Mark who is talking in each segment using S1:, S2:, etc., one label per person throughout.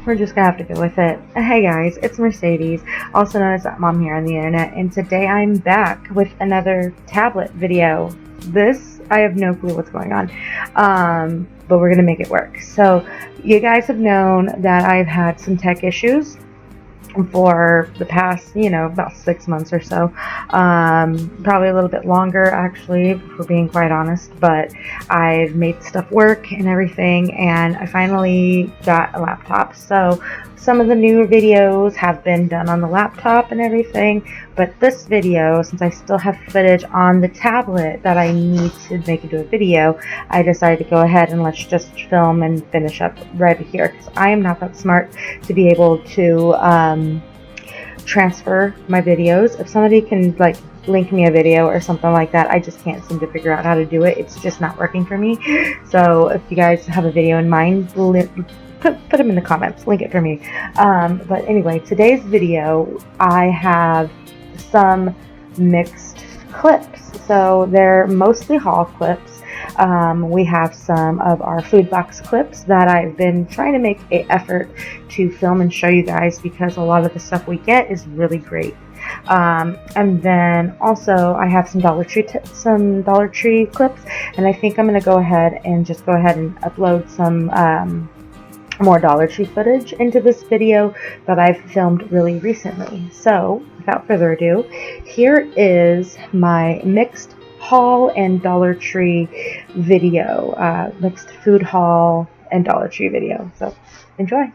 S1: we're just gonna have to go with it. Hey guys, it's Mercedes, also known as that mom here on the internet, and today I'm back with another tablet video. This, I have no clue what's going on, but we're gonna make it work. So, you guys have known that I've had some tech issues for the past, about 6 months or so. Probably a little bit longer, actually, if we're being quite honest, but I've made stuff work and everything, and I finally got a laptop. So some of the new videos have been done on the laptop and everything, but this video, since I still have footage on the tablet that I need to make into a video, I decided to go ahead and let's just film and finish up right here, because I am not that smart to be able to transfer my videos. If somebody can link me a video or something like that, I just can't seem to figure out how to do it. It's just not working for me. So if you guys have a video in mind, put them in the comments, link it for me. But anyway, today's video, I have some mixed clips. So they're mostly haul clips. We have some of our food box clips that I've been trying to make an effort to film and show you guys, because a lot of the stuff we get is really great. And then also I have some Dollar Tree clips, and I think I'm going to go ahead and upload some more Dollar Tree footage into this video that I've filmed really recently. So without further ado, here is my mixed haul and Dollar Tree video, mixed food haul and Dollar Tree video. So enjoy.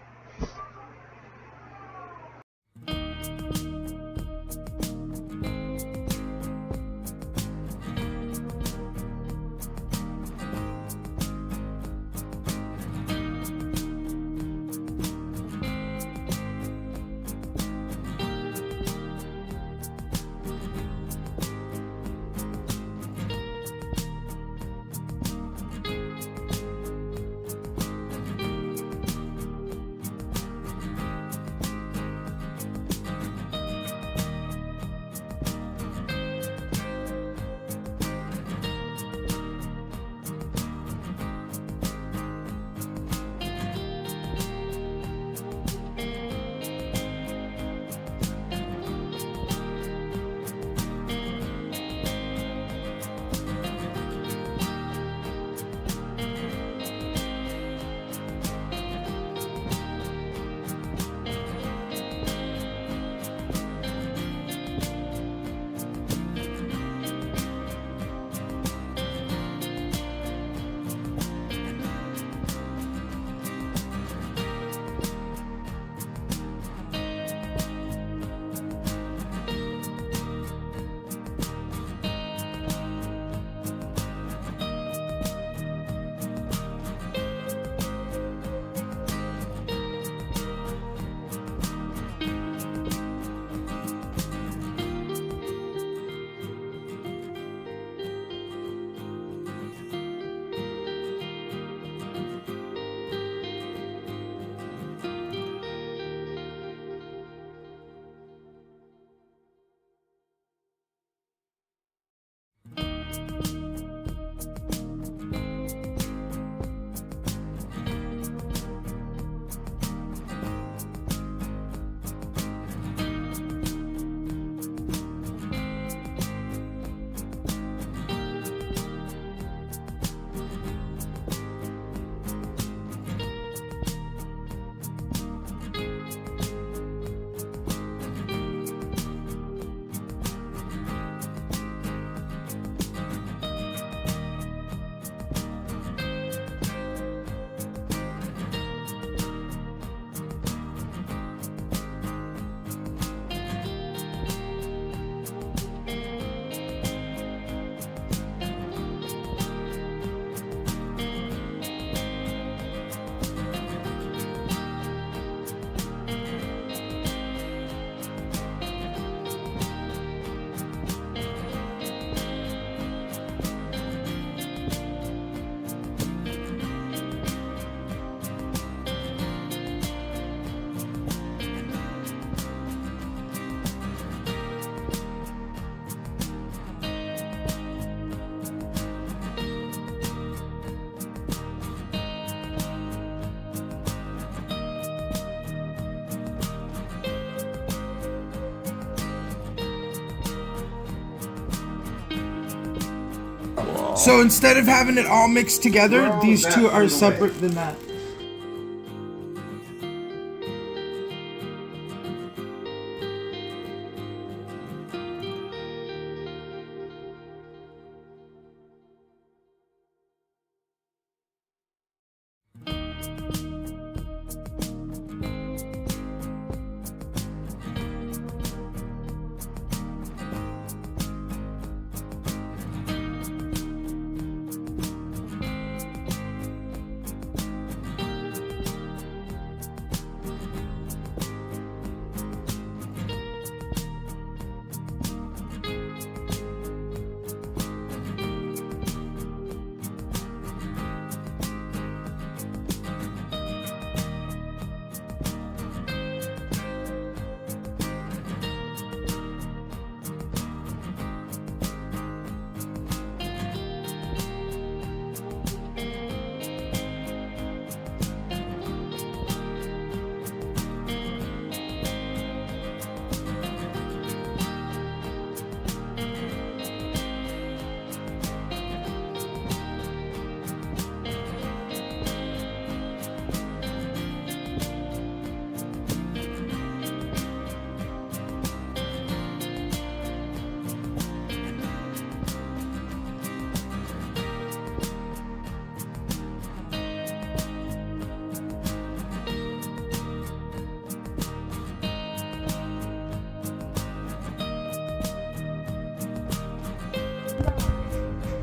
S2: So instead of having it all mixed together, these two are separate than that.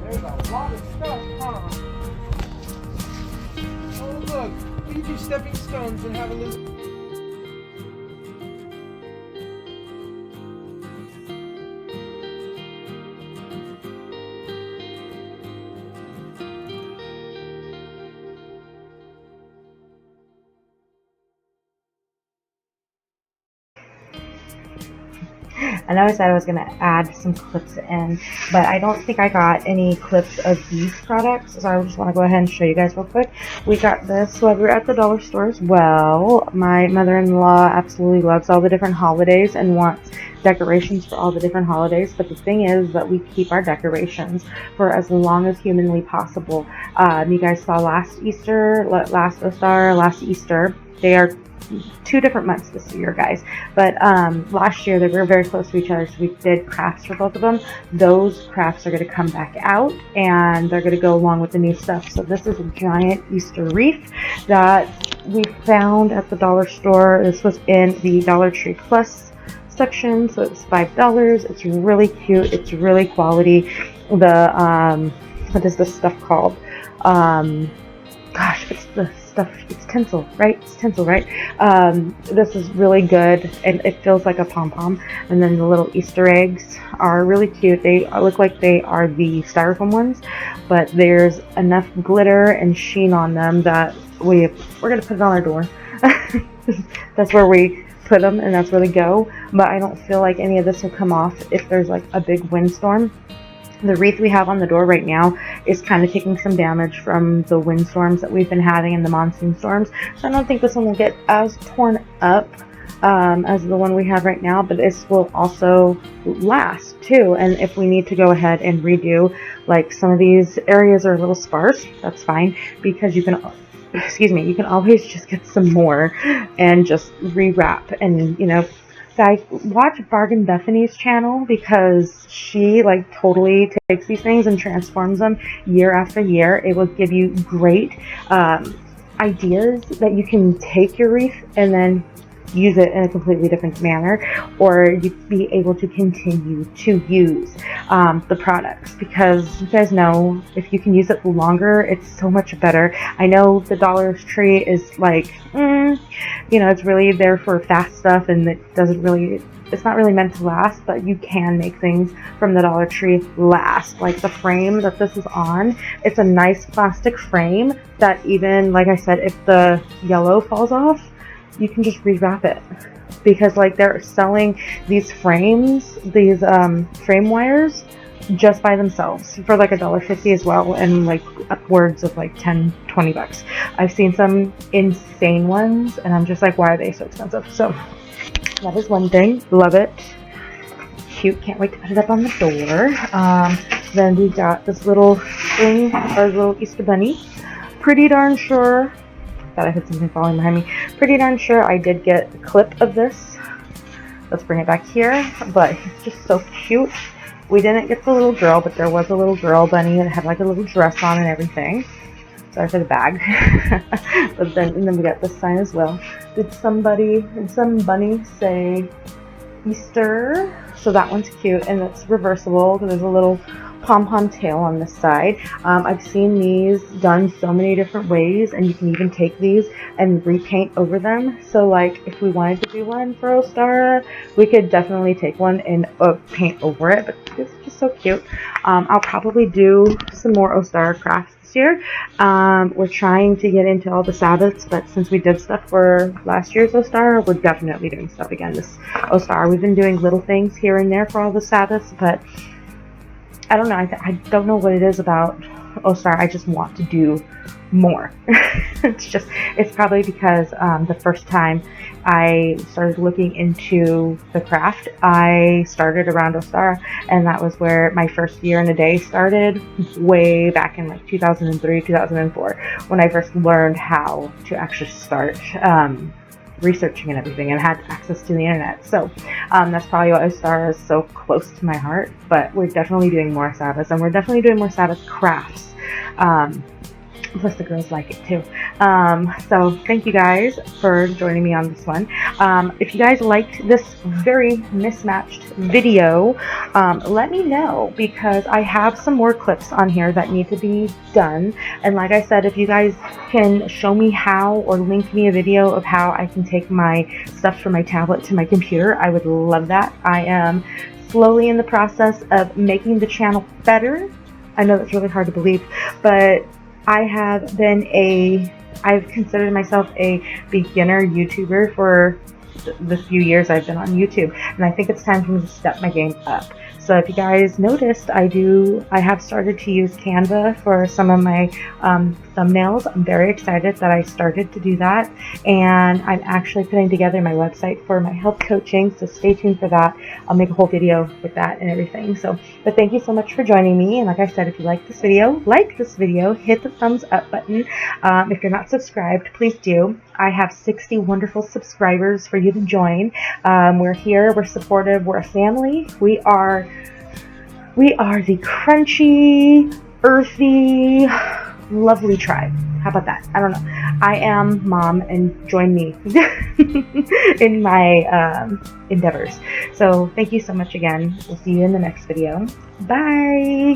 S2: A lot of stuff, huh? Oh look, we can do stepping stones and have a little...
S1: I know I said I was going to add some clips in, but I don't think I got any clips of these products, so I just want to go ahead and show you guys real quick. We got this while we were at the dollar store as well. My mother-in-law absolutely loves all the different holidays and wants decorations for all the different holidays, but the thing is that we keep our decorations for as long as humanly possible. You guys saw last Easter, last Easter, they are 2 different months this year, guys, but last year they were very close to each other, so we did crafts for both of them. Those crafts are going to come back out and they're going to go along with the new stuff. So this is a giant Easter wreath that we found at the dollar store. This was in the Dollar Tree Plus section, so it's $5. It's really cute, it's really quality. The what is this stuff called? Gosh, it's the stuff, it's tinsel, right? It's tinsel, right? This is really good, and it feels like a pom-pom. And then the little Easter eggs are really cute. They look like they are the styrofoam ones, but there's enough glitter and sheen on them that we're gonna put it on our door. That's where we put them, and that's where they go. But I don't feel like any of this will come off if there's like a big windstorm. The wreath we have on the door right now is kind of taking some damage from the windstorms that we've been having and the monsoon storms. So I don't think this one will get as torn up as the one we have right now, but this will also last too. And if we need to go ahead and redo, like some of these areas are a little sparse, that's fine, because you can, you can always just get some more and just rewrap. And you know, guys, watch Bargain Bethany's channel, because she like totally takes these things and transforms them year after year. It will give you great ideas that you can take your wreath and then use it in a completely different manner, or you'd be able to continue to use the products, because you guys know if you can use it longer, it's so much better. I know the Dollar Tree is like, you know, it's really there for fast stuff, and it doesn't really, it's not really meant to last, but you can make things from the Dollar Tree last. Like the frame that this is on, it's a nice plastic frame that even, like I said, if the yellow falls off, you can just rewrap it, because like they're selling these frames, these frame wires just by themselves for like $1.50 as well, and like upwards of like 10-20 bucks. I've seen some insane ones, and I'm just like, why are they so expensive? So that is one thing. Love it. Cute. Can't wait to put it up on the door. Then we got this little spring, or little Easter bunny. Pretty darn sure, thought I heard something falling behind me. Pretty darn sure I did get a clip of this. Let's bring it back here, but he's just so cute. We didn't get the little girl, but there was a little girl bunny that had like a little dress on and everything. Sorry for the bag. But then, and then we got this sign as well. Did some bunny say Easter? So that one's cute, and it's reversible. There's a little pom-pom tail on this side. I've seen these done so many different ways, and you can even take these and repaint over them. So like if we wanted to do one for Ostara, we could definitely take one and paint over it, but it's just so cute. I'll probably do some more Ostara crafts this year. We're trying to get into all the Sabbaths, but since we did stuff for last year's Ostara, we're definitely doing stuff again this Ostara. We've been doing little things here and there for all the Sabbaths, but I don't know. I don't know what it is about Ostara. I just want to do more. It's probably because the first time I started looking into the craft, I started around Ostara, and that was where my first year in a day started, way back in like 2003, 2004, when I first learned how to actually start researching and everything, and had access to the internet. So that's probably why Ostara is so close to my heart. But we're definitely doing more Sabbaths, and we're definitely doing more Sabbath crafts. Plus the girls like it too. So thank you guys for joining me on this one. If you guys liked this very mismatched video, let me know, because I have some more clips on here that need to be done. And like I said, if you guys can show me how, or link me a video of how I can take my stuff from my tablet to my computer, I would love that. I am slowly in the process of making the channel better. I know that's really hard to believe, but I've considered myself a beginner YouTuber for the few years I've been on YouTube, and I think it's time for me to step my game up. So if you guys noticed, I have started to use Canva for some of my thumbnails. I'm very excited that I started to do that, and I'm actually putting together my website for my health coaching, so stay tuned for that. I'll make a whole video with that and everything. So, but thank you so much for joining me, and like I said, if you like this video, hit the thumbs up button. If you're not subscribed, please do. I have 60 wonderful subscribers for you to join. We're here, we're supportive, we're a family. We are the crunchy, earthy, lovely tribe. How about that? I don't know. I am Mom, and join me in my endeavors. So thank you so much again. We'll see you in the next video. Bye!